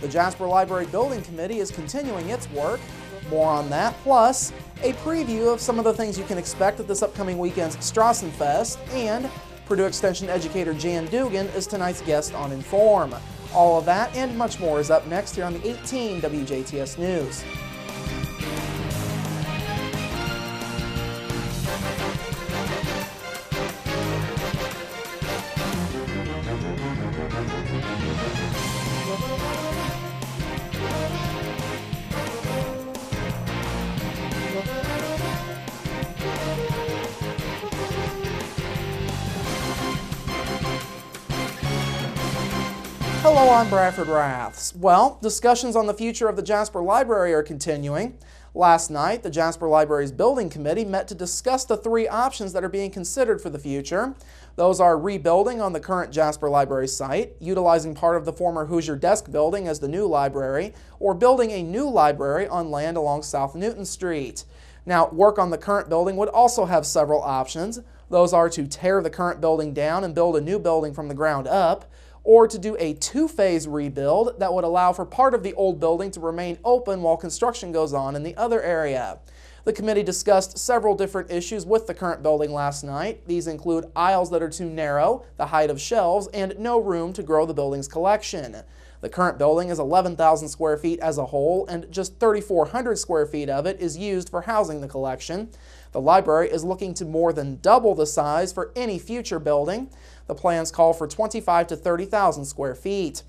The Jasper Library Building Committee is continuing its work. More on that, plus a preview of some of the things you can expect at this upcoming weekend's Strawsome Fest, and Purdue Extension educator Jan Dugan is tonight's guest on Inform. All of that and much more is up next here on the 18 WJTS News. Hello, I'm Bradford Raths. Well, discussions on the future of the Jasper Library are continuing. Last night, the Jasper Library's Building Committee met to discuss the three options that are being considered for the future. Those are rebuilding on the current Jasper Library site, utilizing part of the former Hoosier Desk building as the new library, or building a new library on land along South Newton Street. Now, work on the current building would also have several options. Those are to tear the current building down and build a new building from the ground up, or to do a two-phase rebuild that would allow for part of the old building to remain open while construction goes on in the other area. The committee discussed several different issues with the current building last night. These include aisles that are too narrow, the height of shelves, and no room to grow the building's collection. The current building is 11,000 square feet as a whole, and just 3,400 square feet of it is used for housing the collection. The library is looking to more than double the size for any future building. The plans call for 25,000 to 30,000 square feet.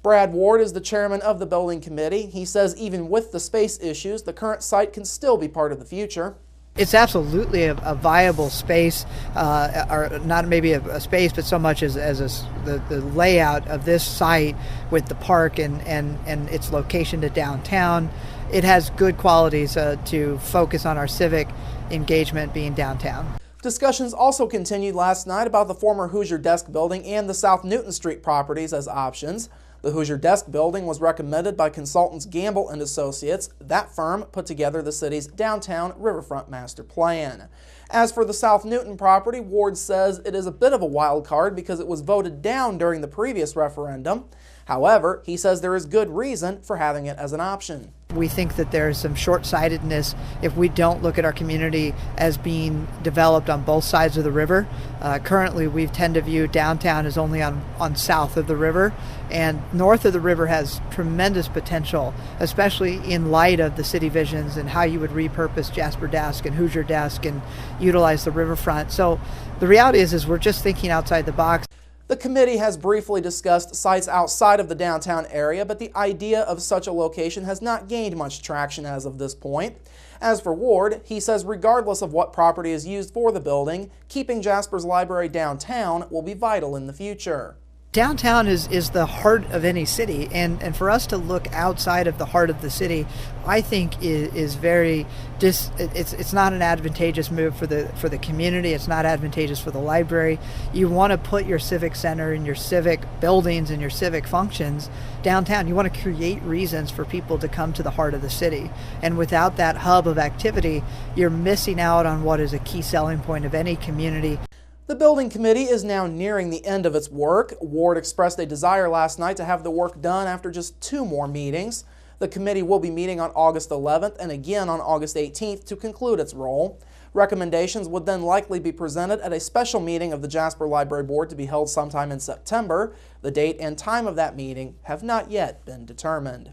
Brad Ward is the chairman of the building committee. He says even with the space issues, the current site can still be part of the future. It's absolutely a viable space, or not maybe a space, but so much as the layout of this site with the park and its location to downtown. It has good qualities to focus on our civic engagement being downtown. Discussions also continued last night about the former Hoosier Desk building and the South Newton Street properties as options. The Hoosier Desk building was recommended by consultants Gamble and Associates. That firm put together the city's downtown riverfront master plan. As for the South Newton property, Ward says it is a bit of a wild card because it was voted down during the previous referendum. However, he says there is good reason for having it as an option. We think that there is some short-sightedness if we don't look at our community as being developed on both sides of the river. Currently, we tend to view downtown as only on south of the river, and north of the river has tremendous potential, especially in light of the city visions and how you would repurpose Jasper Desk and Hoosier Desk and utilize the riverfront. So the reality is we're just thinking outside the box. The committee has briefly discussed sites outside of the downtown area, but the idea of such a location has not gained much traction as of this point. As for Ward, he says regardless of what property is used for the building, keeping Jasper's Library downtown will be vital in the future. Downtown is the heart of any city, and for us to look outside of the heart of the city, I think is very it's not an advantageous move for the community. It's not advantageous for the library. You want to put your civic center and your civic buildings and your civic functions downtown. You want to create reasons for people to come to the heart of the city, and without that hub of activity, you're missing out on what is a key selling point of any community. The building committee is now nearing the end of its work. Ward expressed a desire last night to have the work done after just 2 more meetings. The committee will be meeting on August 11th and again on August 18th to conclude its role. Recommendations would then likely be presented at a special meeting of the Jasper Library Board to be held sometime in September. The date and time of that meeting have not yet been determined.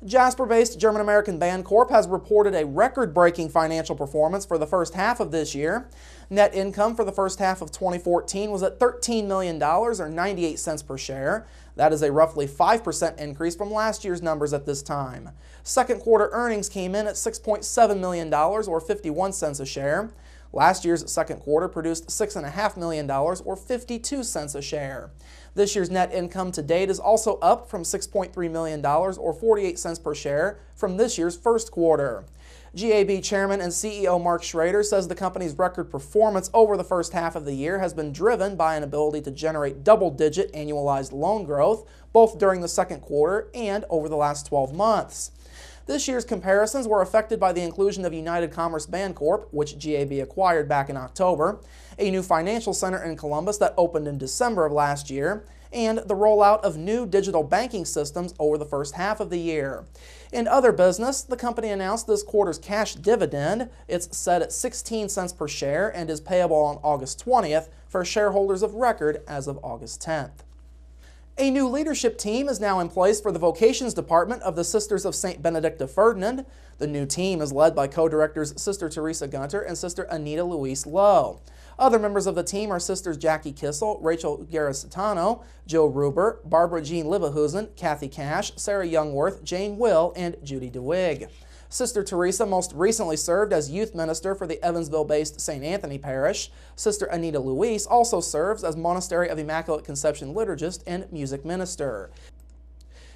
Jasper-based German-American Bancorp has reported a record-breaking financial performance for the first half of this year. Net income for the first half of 2014 was at $13 million, or 98 cents per share. That is a roughly 5% increase from last year's numbers at this time. Second quarter earnings came in at $6.7 million, or 51 cents a share. Last year's second quarter produced $6.5 million, or 52 cents a share. This year's net income to date is also up from $6.3 million, or 48 cents per share, from this year's first quarter. GAB Chairman and CEO Mark Schrader says the company's record performance over the first half of the year has been driven by an ability to generate double-digit annualized loan growth, both during the second quarter and over the last 12 months. This year's comparisons were affected by the inclusion of United Commerce Bancorp, which GAB acquired back in October, a new financial center in Columbus that opened in December of last year, and the rollout of new digital banking systems over the first half of the year. In other business, the company announced this quarter's cash dividend. It's set at 16 cents per share and is payable on August 20th for shareholders of record as of August 10th. A new leadership team is now in place for the Vocations Department of the Sisters of St. Benedict of Ferdinand. The new team is led by co-directors Sister Teresa Gunter and Sister Anita Louise Lowe. Other members of the team are Sisters Jackie Kissel, Rachel Garrisitano, Joe Ruber, Barbara Jean Libahusen, Kathy Cash, Sarah Youngworth, Jane Will, and Judy DeWig. Sister Teresa most recently served as youth minister for the Evansville-based St. Anthony Parish. Sister Anita Louise also serves as Monastery of Immaculate Conception liturgist and music minister.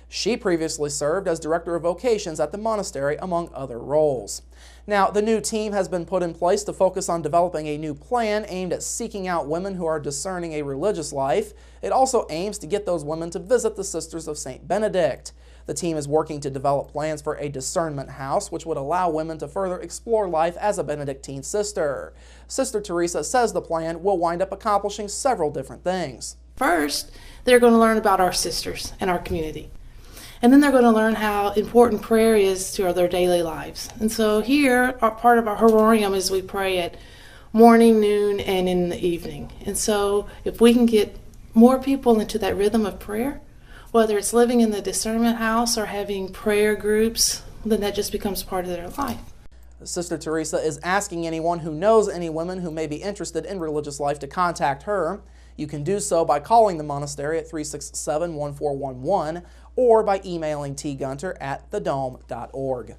She previously served as Director of Vocations at the monastery, among other roles. Now, the new team has been put in place to focus on developing a new plan aimed at seeking out women who are discerning a religious life. It also aims to get those women to visit the Sisters of St. Benedict. The team is working to develop plans for a discernment house, which would allow women to further explore life as a Benedictine sister. Sister Teresa says the plan will wind up accomplishing several different things. First, they're going to learn about our sisters and our community. And then they're going to learn how important prayer is to their daily lives. And so here, part of our horarium is we pray at morning, noon, and in the evening. And so if we can get more people into that rhythm of prayer, whether it's living in the discernment house or having prayer groups, then that just becomes part of their life. Sister Teresa is asking anyone who knows any women who may be interested in religious life to contact her. You can do so by calling the monastery at 367-1411 or by emailing tgunter@thedome.org.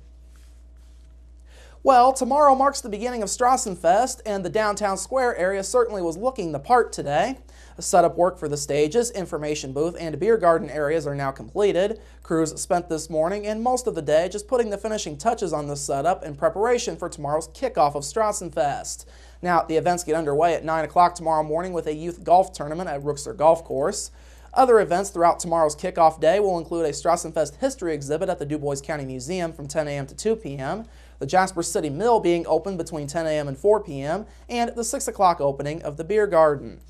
Well, tomorrow marks the beginning of Strawsome Fest, and the downtown square area certainly was looking the part today. Setup work for the stages, information booth, and beer garden areas are now completed. Crews spent this morning and most of the day just putting the finishing touches on this setup in preparation for tomorrow's kickoff of Strawsome Fest. Now, the events get underway at 9 o'clock tomorrow morning with a youth golf tournament at Rookser Golf Course. Other events throughout tomorrow's kickoff day will include a Strawsome Fest history exhibit at the DuBois County Museum from 10 a.m. to 2 p.m., the Jasper City Mill being open between 10 a.m. and 4 p.m., and the 6 o'clock opening of the beer garden.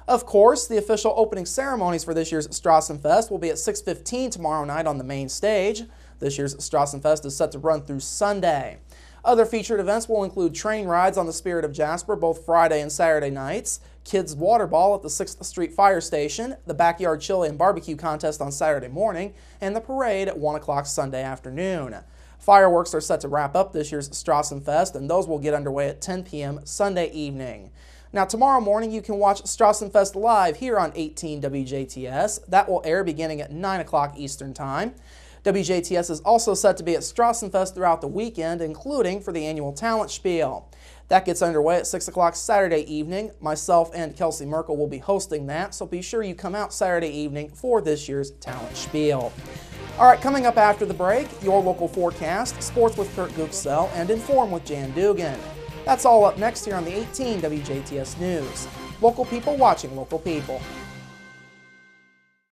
Of course, the official opening ceremonies for this year's Strawsome Fest will be at 6:15 tomorrow night on the main stage. This year's Strawsome Fest is set to run through Sunday. Other featured events will include train rides on the Spirit of Jasper both Friday and Saturday nights, kids' water ball at the 6th Street Fire Station, the backyard chili and barbecue contest on Saturday morning, and the parade at 1 o'clock Sunday afternoon. Fireworks are set to wrap up this year's Strawsome Fest, and those will get underway at 10 p.m. Sunday evening. Now, tomorrow morning you can watch Strawsome Fest live here on 18 WJTS. That will air beginning at 9 o'clock Eastern Time. WJTS is also set to be at Strawsome Fest throughout the weekend, including for the annual Talent Spiel. That gets underway at 6 o'clock Saturday evening. Myself and Kelsey Merkel will be hosting that, so be sure you come out Saturday evening for this year's Talent Spiel. All right, coming up after the break, your local forecast, sports with Kurt Guxell, and Inform with Jan Dugan. That's all up next here on the 18 WJTS News. Local people watching local people.